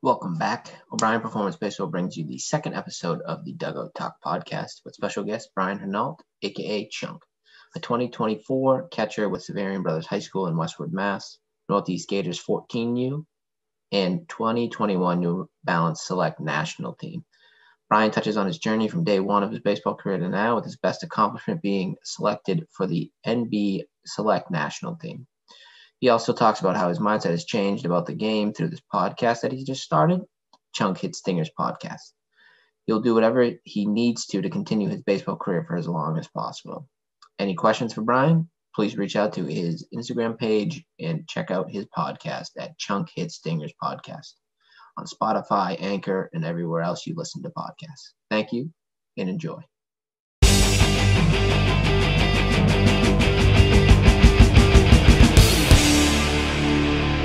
Welcome back. O'Brien Performance Baseball brings you the second episode of the Dugout Talk podcast with special guest Bryan Henault, a.k.a. Chunk, a 2024 catcher with Severian Brothers High School in Westwood, Mass., Northeast Gators 14U, and 2021 New Balance Select National Team. Bryan touches on his journey from day one of his baseball career to now, with his best accomplishment being selected for the NB Select National Team. He also talks about how his mindset has changed about the game through this podcast that he just started, Chunk Hit Stingers podcast. He'll do whatever he needs to continue his baseball career for as long as possible. Any questions for Bryan? Please reach out to his Instagram page and check out his podcast at Chunk Hit Stingers podcast on Spotify, Anchor, and everywhere else you listen to podcasts. Thank you and enjoy.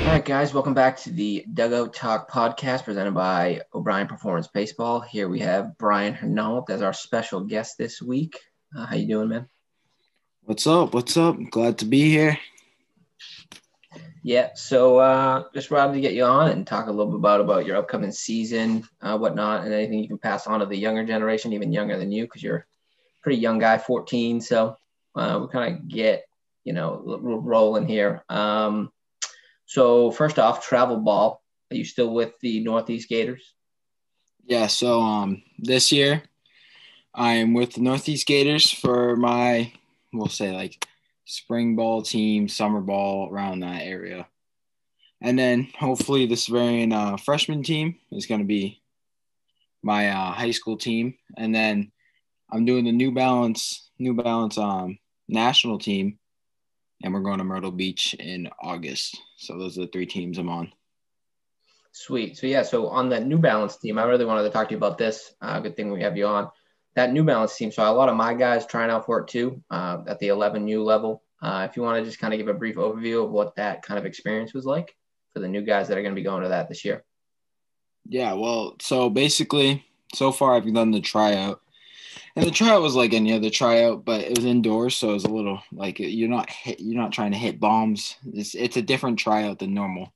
All right, guys, welcome back to the Dugout Talk podcast presented by O'Brien Performance Baseball. Here we have Bryan Henault as our special guest this week. How you doing, man? What's up? Glad to be here. Yeah, so just wanted to get you on and talk a little bit about your upcoming season, whatnot, and anything you can pass on to the younger generation, even younger than you, because you're a pretty young guy, 14. So we kind of get, rolling here. So first off, travel ball. Are you still with the Northeast Gators? Yeah, so this year I'm with the Northeast Gators for my, we'll say like spring ball team, summer ball, around that area. And then hopefully the Severian freshman team is going to be my high school team. And then I'm doing the New Balance national team. And we're going to Myrtle Beach in August. So those are the three teams I'm on. Sweet. So on that New Balance team, I really wanted to talk to you about this. Good thing we have you on. That New Balance team, so a lot of my guys trying out for it too at the 11U level. If you want to just kind of give a brief overview of what that kind of experience was like for the new guys that are going to be going to that this year. Yeah, well, so basically, so far I've done the tryout. And the tryout was like any other tryout, but it was indoors, so it was a little like you're not trying to hit bombs. It's a different tryout than normal.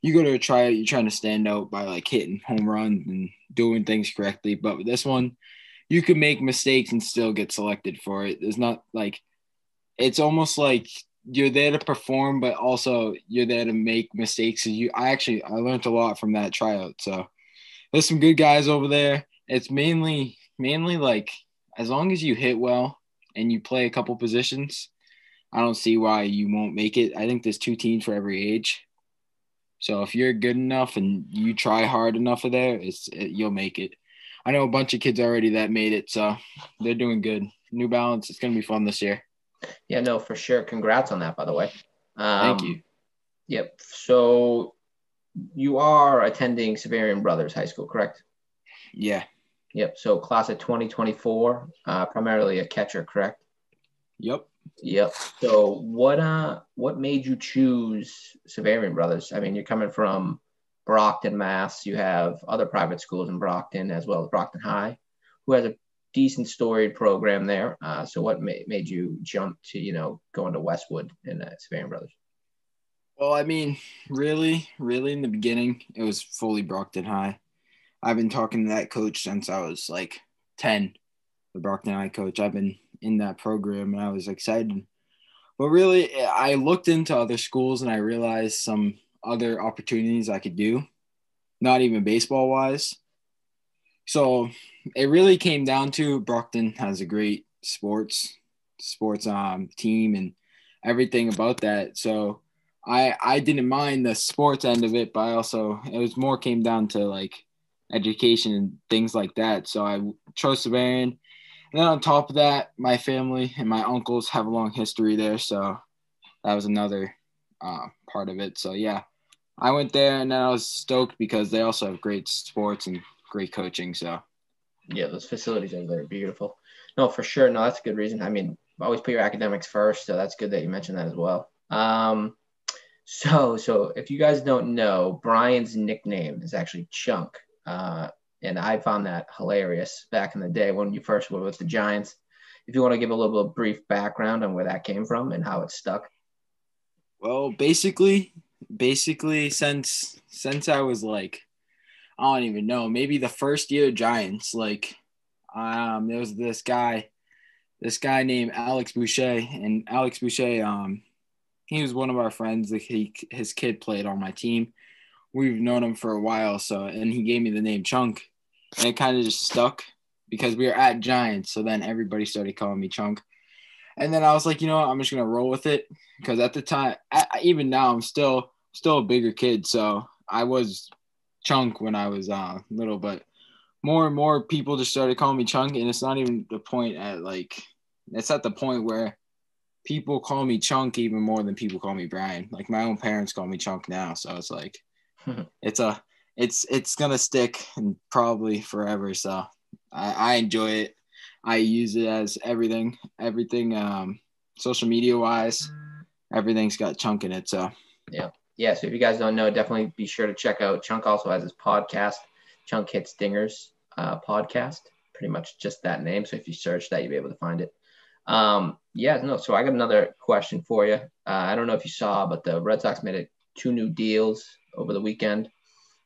You go to a tryout, you're trying to stand out by like hitting home runs and doing things correctly. But with this one, you can make mistakes and still get selected for it. There's not like it's almost like you're there to perform, but also you're there to make mistakes. I learned a lot from that tryout. So there's some good guys over there. It's mainly like, as long as you hit well and you play a couple positions, I don't see why you won't make it. I think there's two teams for every age. So if you're good enough and you try hard enough for there, you'll make it. I know a bunch of kids already that made it, so they're doing good. New Balance, it's going to be fun this year. Yeah, no, for sure. Congrats on that, by the way. Thank you. Yep. So you are attending Severian Brothers High School, correct? Yeah. Yep. So class of 2024, primarily a catcher, correct? Yep. So what made you choose Severian Brothers? I mean, you're coming from Brockton, Mass. You have other private schools in Brockton as well as Brockton High, who has a decent storied program there. So what made you jump to, going to Westwood and Severian Brothers? Well, I mean, really in the beginning, it was fully Brockton High. I've been talking to that coach since I was like 10, the Brockton High coach. I've been in that program and I was excited. But really, I looked into other schools and I realized some other opportunities I could do, not even baseball-wise. So it really came down to Brockton has a great sports team and everything about that. So I didn't mind the sports end of it, but it was more came down to like education and things like that. So I chose Severian. And then on top of that, my family and my uncles have a long history there. So that was another part of it. So yeah, I went there and I was stoked because they also have great sports and great coaching. So yeah, those facilities over there are beautiful. No, for sure. No, that's a good reason. I mean, always put your academics first. So that's good that you mentioned that as well. So if you guys don't know, Bryan's nickname is actually Chunk. And I found that hilarious back in the day when you first were with the Giants. If you want to give a little bit of brief background on where that came from and how it stuck. Well, basically since I was like I don't even know, maybe the first year Giants. Like, there was this guy named Alex Boucher, and Alex Boucher, he was one of our friends. Like, his kid played on my team. We've known him for a while, and he gave me the name Chunk, and it kind of just stuck because we were at Giants. So then everybody started calling me Chunk, and then I was like, you know what, I'm just gonna roll with it because at the time, even now, I'm still a bigger kid. So I was Chunk when I was little, but more and more people just started calling me Chunk, and it's not even the point it's at the point where people call me Chunk even more than people call me Bryan. Like, my own parents call me Chunk now, so it's like it's gonna stick and probably forever. So I enjoy it. I use it as everything social media wise, everything's got Chunk in it. So yeah. So if you guys don't know, definitely be sure to check out Chunk. Also has his podcast, Chunk Hits Dingers podcast. Pretty much just that name. So if you search that, you'll be able to find it. So I got another question for you. I don't know if you saw, but the Red Sox made 2 new deals over the weekend.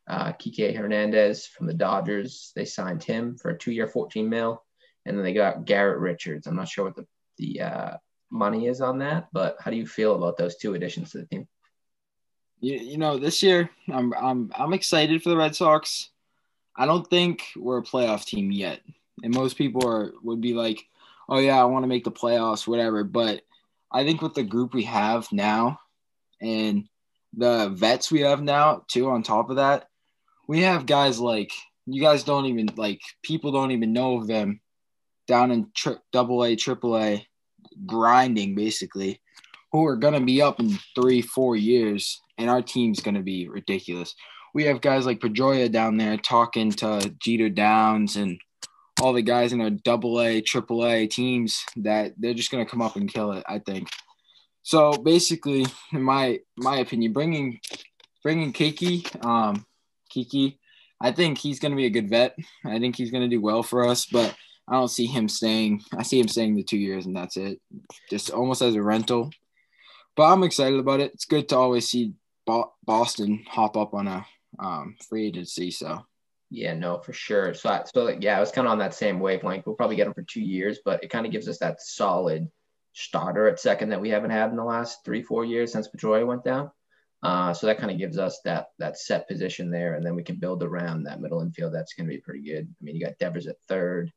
Kike Hernandez from the Dodgers, they signed him for a 2-year, $14 million, and then they got Garrett Richards. I'm not sure what the money is on that, but how do you feel about those 2 additions to the team? You know, this year I'm excited for the Red Sox. I don't think we're a playoff team yet, and most people would be like, "Oh yeah, I want to make the playoffs, whatever." But I think with the group we have now and the vets we have now too, on top of that, we have guys like you guys don't even like people don't even know of them down in AA, AAA, grinding basically, who are gonna be up in 3-4 years, and our team's gonna be ridiculous. We have guys like Pedroia down there talking to Jeter Downs and all the guys in our AA, AAA teams that they're just gonna come up and kill it, I think. So basically, in my opinion, bringing Kiki, I think he's gonna be a good vet. I think he's gonna do well for us, but I don't see him staying. I see him staying the 2 years, and that's it, just almost as a rental. But I'm excited about it. It's good to always see Boston hop up on a free agency. So Yeah, no, for sure. I was kind of on that same wavelength. We'll probably get him for 2 years, but it kind of gives us that solid starter at second that we haven't had in the last 3-4 years since Pedroia went down. So that kind of gives us that set position there, and then we can build around that middle infield. That's going to be pretty good. I mean, you got Devers at third.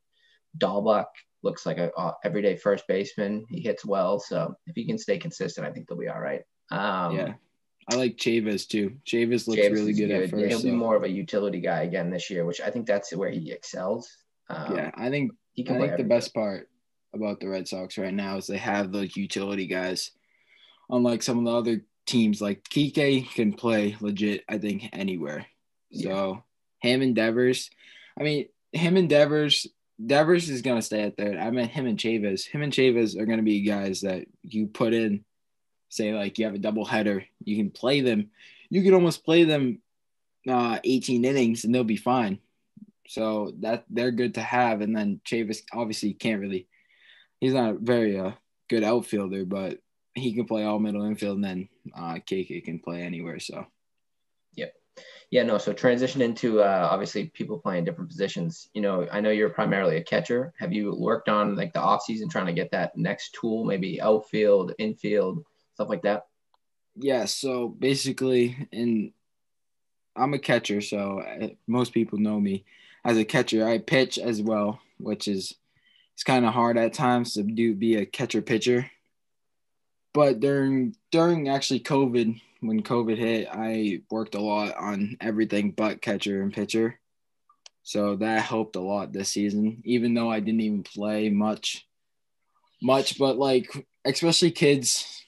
Dahlbuck looks like a everyday first baseman. He hits well, so if he can stay consistent, I think they'll be all right. Yeah, I like Chavis too. Chavis looks really good at first. Yeah, he'll be more of a utility guy again this year, which I think that's where he excels. I think the best part about the Red Sox right now is they have those utility guys. Unlike some of the other teams, like Kike can play legit, I think, anywhere. So him and Devers, Devers is going to stay at third. I meant him and Chavis. Him and Chavis are going to be guys that you put in, say, like you have a double header. You can play them. You can almost play them 18 innings and they'll be fine. So that they're good to have. And then Chavis obviously he's not a very good outfielder, but he can play all middle infield, and then KK can play anywhere. So. Yep. Yeah, no. So transition into obviously people playing different positions. You know, I know you're primarily a catcher. Have you worked on like the off season trying to get that next tool, maybe outfield, infield, stuff like that? Yeah. So basically, I'm a catcher, so most people know me as a catcher. I pitch as well, which it's kind of hard at times to be a catcher pitcher. But during actually COVID, when COVID hit, I worked a lot on everything but catcher and pitcher. So that helped a lot this season, even though I didn't even play much, but like, especially kids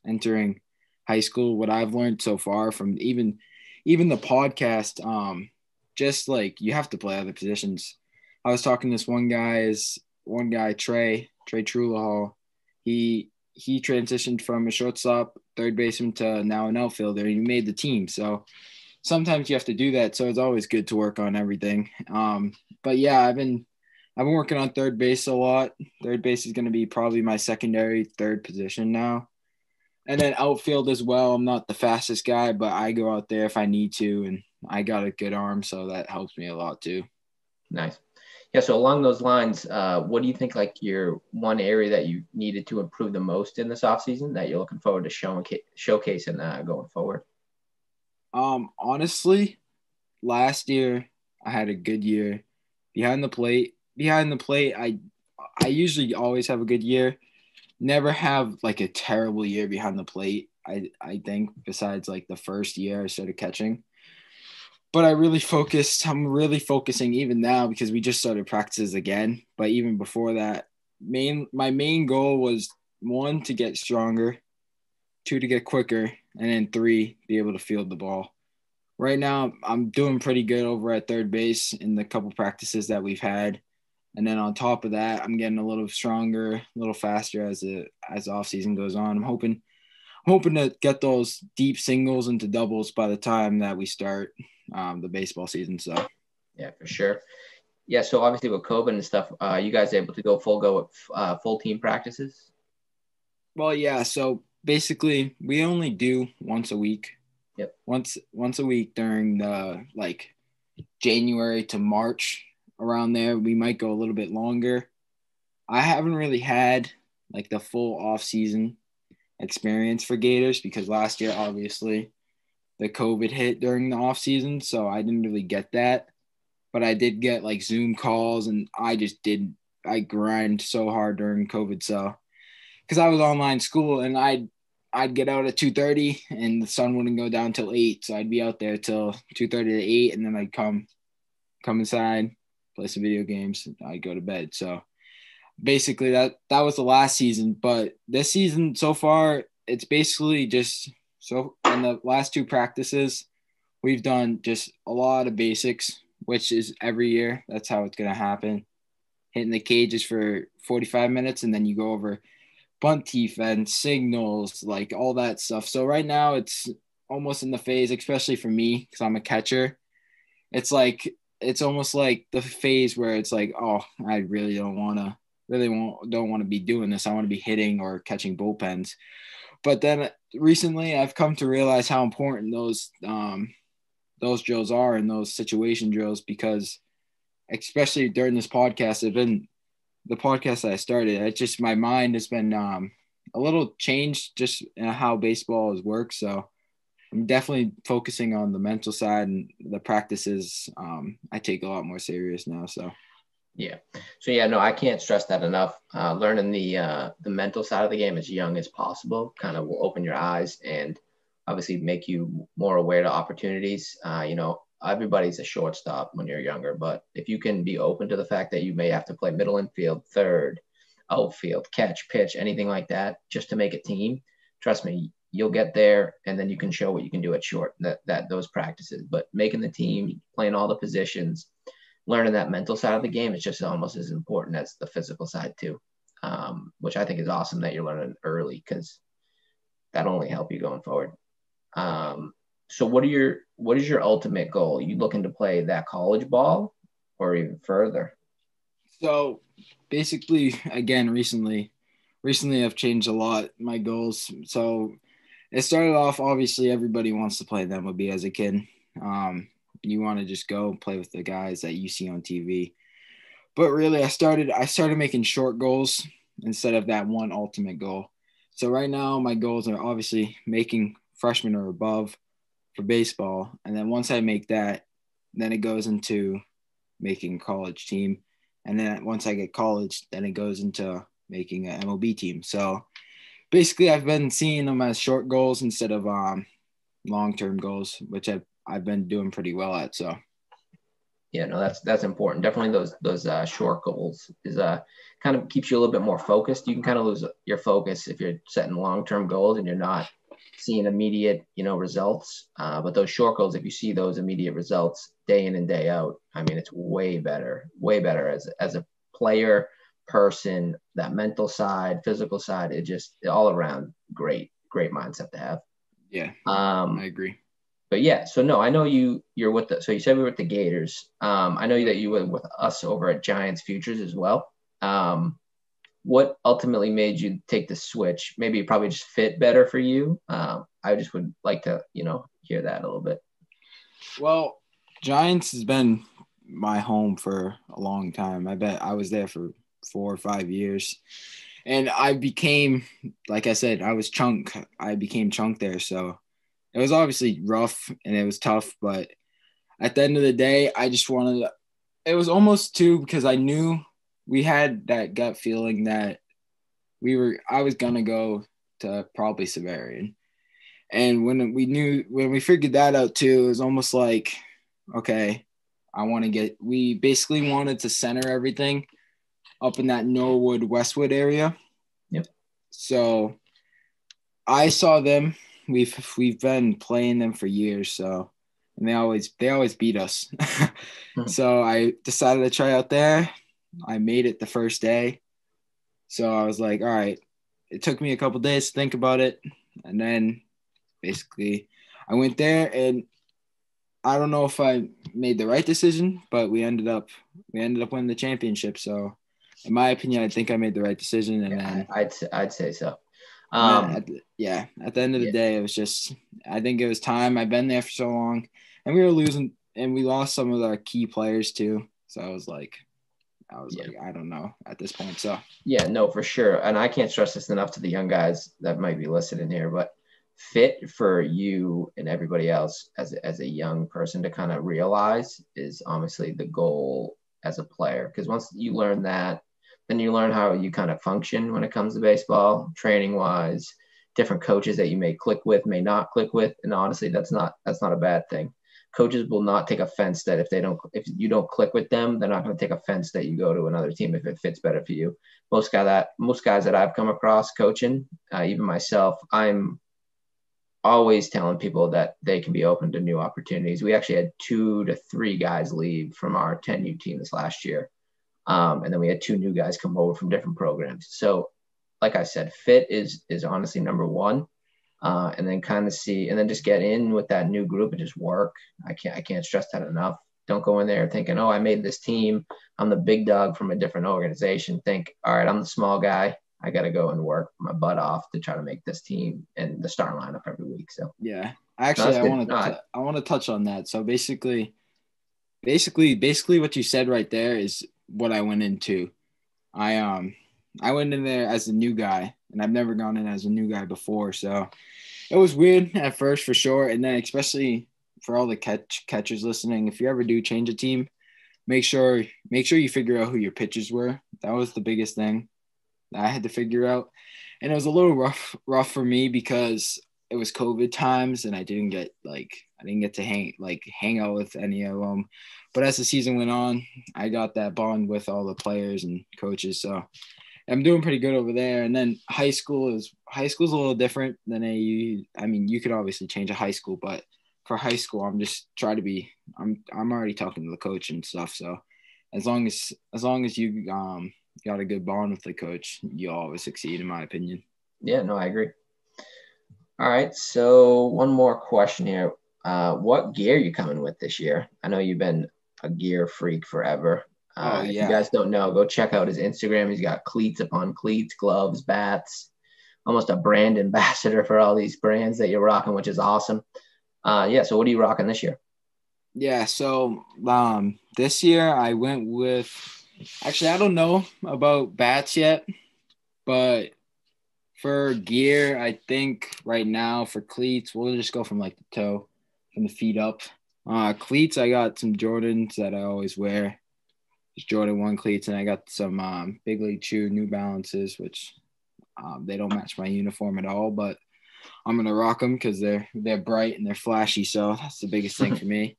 entering high school, what I've learned so far from even the podcast, just like you have to play other positions. I was talking to this one guy, Trey Trulahall. He transitioned from a shortstop, third baseman to now an outfielder, and he made the team. So sometimes you have to do that. So it's always good to work on everything. But yeah, I've been working on third base a lot. Third base is going to be probably my secondary third position now. And then outfield as well. I'm not the fastest guy, but I go out there if I need to, and I got a good arm, so that helps me a lot too. Nice. Yeah. So along those lines, what do you think like your one area that you needed to improve the most in this offseason that you're looking forward to showcasing going forward? Honestly, last year I had a good year behind the plate. Behind the plate, I usually always have a good year. Never have like a terrible year behind the plate. I think besides like the first year I started catching. But I'm really focusing even now because we just started practices again. But even before that, my main goal was one, to get stronger, two, to get quicker, and then three, be able to field the ball. Right now, I'm doing pretty good over at third base in the couple practices that we've had. And then on top of that, I'm getting a little stronger, a little faster as off season goes on. I'm hoping to get those deep singles into doubles by the time that we start the baseball season. So Yeah, for sure. Yeah. So obviously with COVID and stuff, you guys able to go with full team practices? well, yeah. So basically, we only do once a week. Yep. Once a week during the like January to March, around there. We might go a little bit longer. I haven't really had like the full off season experience for Gators because last year obviously the COVID hit during the off season, so I didn't really get that. But I did get like Zoom calls, and I grind so hard during COVID, so because I was online school and I'd get out at 2:30 and the sun wouldn't go down till 8, so I'd be out there till 2:30 to 8, and then I'd come inside, play some video games, and I'd go to bed. So basically that was the last season, but this season so far it's basically just so in the last two practices we've done just a lot of basics, which is every year that's how it's going to happen. Hitting the cages for 45 minutes, and then you go over bunt defense, signals, like all that stuff. So right now it's almost in the phase, especially for me because I'm a catcher. It's almost like the phase where it's like, oh, I really don't want to be doing this. I want to be hitting or catching bullpens. But then recently I've come to realize how important those drills are and those situation drills, because especially during this podcast, it's been the podcast that I started. It's just my mind has been a little changed just in how baseball has worked. So I'm definitely focusing on the mental side, and the practices I take a lot more serious now. So Yeah. So yeah, no, I can't stress that enough. Learning the mental side of the game as young as possible kind of will open your eyes and obviously make you more aware to opportunities. Everybody's a shortstop when you're younger, but if you can be open to the fact that you may have to play middle infield, third, outfield, catch, pitch, anything like that, just to make a team, trust me, you'll get there, and then you can show what you can do at short. That those practices, but making the team, playing all the positions, learning that mental side of the game is just almost as important as the physical side too, which I think is awesome that you're learning early because that'll only help you going forward. So what is your ultimate goal? You looking to play that college ball or even further? So basically, again, recently I've changed a lot my goals. So it started off, obviously everybody wants to play the MLB as a kid. You want to just go play with the guys that you see on TV. But really, I started making short goals instead of that one ultimate goal. So right now, my goals are obviously making freshman or above for baseball, and then once I make that, then it goes into making college team, and then once I get college, then it goes into making an MLB team. So basically, I've been seeing them as short goals instead of long-term goals, which I've been doing pretty well at. So Yeah, no, that's important. Definitely those short goals is kind of keeps you a little bit more focused. You can kind of lose your focus if you're setting long-term goals and you're not seeing immediate, results. But those short goals, if you see those immediate results day in and day out, I mean, it's way better as a player, person, that mental side, physical side. It just all around great mindset to have. yeah, I Um, agree. but yeah, so no, I know you're with so you said we were with the Gators. I know that you were with us over at Giants Futures as well. Um, what ultimately made you take the switch? Maybe it probably just fit better for you. I just would like to, hear that a little bit. Well, Giants has been my home for a long time. I bet I was there for 4 or 5 years. And I became, like I said, I became Chunk there. So it was obviously rough and it was tough. But at the end of the day, I just wanted – it was almost too because I knew we had that gut feeling that I was going to go to probably Severian. And when we figured that out too, it was almost like, okay, we basically wanted to center everything up in that Norwood, Westwood area. Yep. So I saw them. We've been playing them for years. So, and they always beat us. So I decided to try out there. I made it the first day. So I was like, all right, it took me a couple days to think about it. And then basically I went there, and I don't know if I made the right decision, but we ended up winning the championship. So in my opinion, I think I made the right decision. And then I'd say so. At the end of the day, it was just, I think it was time. I've been there for so long, and we were losing, and we lost some of our key players too. So I was like, I don't know at this point. So yeah, no, for sure. And I can't stress this enough to the young guys that might be listening here, but fit for you and everybody else as a young person to kind of realize is honestly the goal as a player. Because once you learn that, then you learn how you kind of function when it comes to baseball, training wise, different coaches that you may click with, may not click with. And honestly, that's not a bad thing. Coaches will not take offense that if you don't click with them, they're not going to take offense that you go to another team if it fits better for you. Most guys that I've come across coaching, even myself, I'm always telling people that they can be open to new opportunities. We actually had 2 to 3 guys leave from our 10U team this last year. And then we had 2 new guys come over from different programs. So like I said, fit is honestly number one. And then kind of see, and then just get in with that new group and just work. I can't stress that enough. Don't go in there thinking, oh, I made this team. I'm the big dog from a different organization. Think, all right, I'm the small guy. I got to go and work my butt off to try to make this team and the starting lineup every week. So yeah, actually, I want to touch on that. So basically, what you said right there is what I went into. I went in there as a new guy, and I've never gone in as a new guy before, so it was weird at first for sure. And then especially for all the catchers listening, if you ever do change a team, make sure you figure out who your pitchers were. That was the biggest thing that I had to figure out. And it was a little rough for me because it was COVID times and I didn't get to hang out with any of them. But as the season went on, I got that bond with all the players and coaches. So I'm doing pretty good over there. And then high school is a little different than AU. I mean, you could obviously change a high school, but for high school, I'm just trying to be. I'm already talking to the coach and stuff. So as long as you got a good bond with the coach, you always succeed, in my opinion. Yeah, no, I agree. All right, so one more question here. What gear are you coming with this year? I know you've been a gear freak forever. If you guys don't know, go check out his Instagram. He's got cleats upon cleats, gloves, bats, almost a brand ambassador for all these brands that you're rocking, which is awesome. So what are you rocking this year? Yeah, so this year I went with – actually, I don't know about bats yet, but for gear, I think right now for cleats, we'll just go from like the toe, from the feet up. Cleats, I got some Jordans that I always wear. Just Jordan 1 cleats, and I got some Big League Chew New Balances, which they don't match my uniform at all, but I'm going to rock them because they're bright and they're flashy, so that's the biggest thing for me.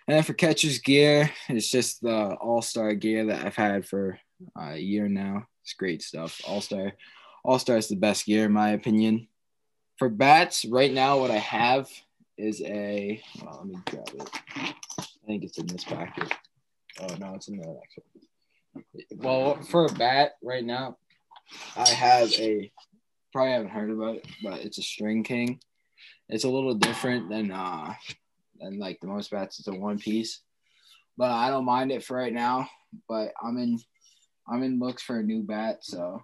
And then for catcher's gear, it's just the All-Star gear that I've had for a year now. It's great stuff. All-Star is the best gear, in my opinion. For bats, right now what I have is let me grab it. I think it's in this packet. Oh, no, it's in the next one. Well, for a bat right now, I have probably haven't heard about it, but it's a String King. It's a little different than like the most bats. It's a one piece, but I don't mind it for right now. But I'm in looks for a new bat, so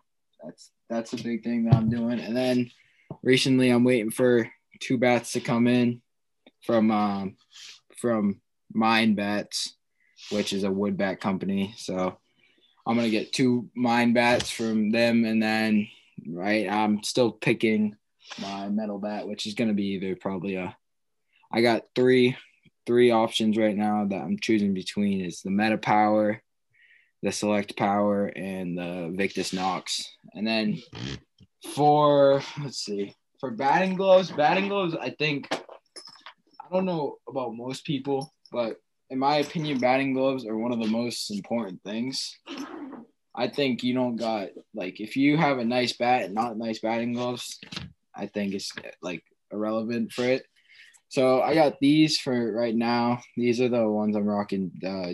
That's a big thing that I'm doing. And then recently I'm waiting for 2 bats to come in from Mine Bats, which is a wood bat company. So I'm going to get 2 Mine Bats from them. And then, I'm still picking my metal bat, which is going to be either probably I got three options right now that I'm choosing between. Is the Meta Power, the Select Power, and the Victus Nox. And then for batting gloves, I think, I don't know about most people, but in my opinion, batting gloves are one of the most important things. I think you don't got, like, if you have a nice bat and not nice batting gloves, I think it's like irrelevant for it. So I got these for right now. These are the ones I'm rocking,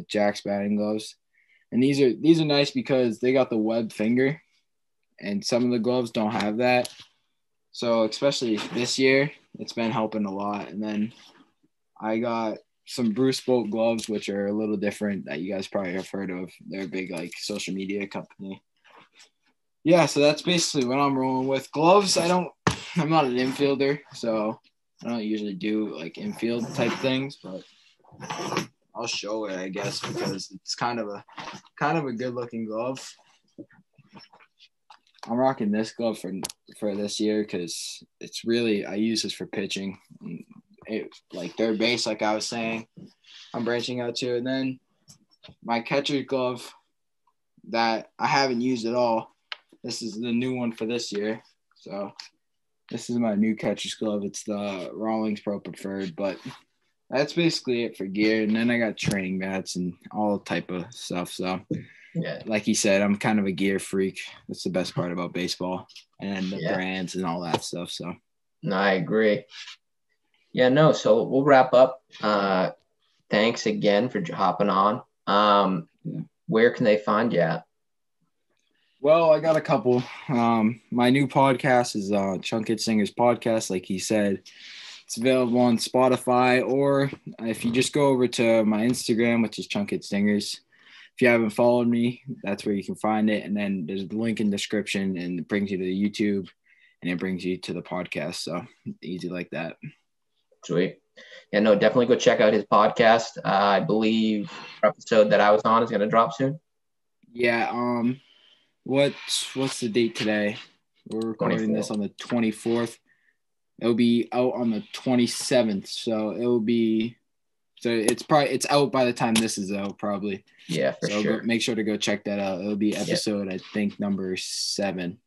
Jack's batting gloves. And these are nice because they got the web finger, and some of the gloves don't have that. So especially this year, it's been helping a lot. And then I got some Bruce Bolt gloves, which are a little different, that you guys probably have heard of. They're a big, like, social media company. Yeah, so that's basically what I'm rolling with. Gloves, I'm not an infielder, so I don't usually do, like, infield type things, but I'll show it, I guess, because it's kind of a good looking glove. I'm rocking this glove for this year because it's really, I use this for pitching. Like third base, like I was saying, I'm branching out to. And then my catcher's glove that I haven't used at all. This is the new one for this year. So this is my new catcher's glove. It's the Rawlings Pro Preferred, but that's basically it for gear. And then I got training bats and all type of stuff. So yeah, like he said, I'm kind of a gear freak. That's the best part about baseball, and the brands and all that stuff. So no, I agree. Yeah, no, so we'll wrap up. Thanks again for hopping on. Where can they find you at? Well, I got a couple. My new podcast is Chunk It Singers Podcast, like he said. It's available on Spotify, or if you just go over to my Instagram, which is Chunk It Singers. If you haven't followed me, that's where you can find it. And then there's the link in the description, and it brings you to the YouTube, and it brings you to the podcast. So easy like that. Sweet. Yeah, no, definitely go check out his podcast. I believe the episode that I was on is going to drop soon. Yeah. What's the date today? We're recording 24th. This on the 24th. It'll be out on the 27th. So it's out by the time this is out, probably. Yeah, for sure. Make sure to go check that out. It'll be episode, I think, number 7.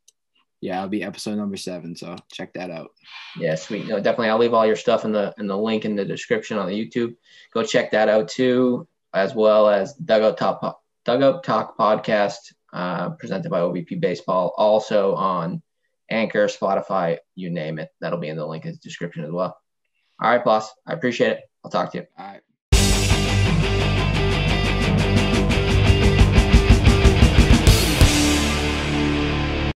Yeah, it'll be episode number 7. So check that out. Yeah, sweet. No, definitely. I'll leave all your stuff in the link in the description on the YouTube. Go check that out too, as well as Dugout Talk Podcast, presented by OVP Baseball. Also on Anchor, Spotify, you name it. That'll be in the link in the description as well. All right, boss. I appreciate it. I'll talk to you. All right.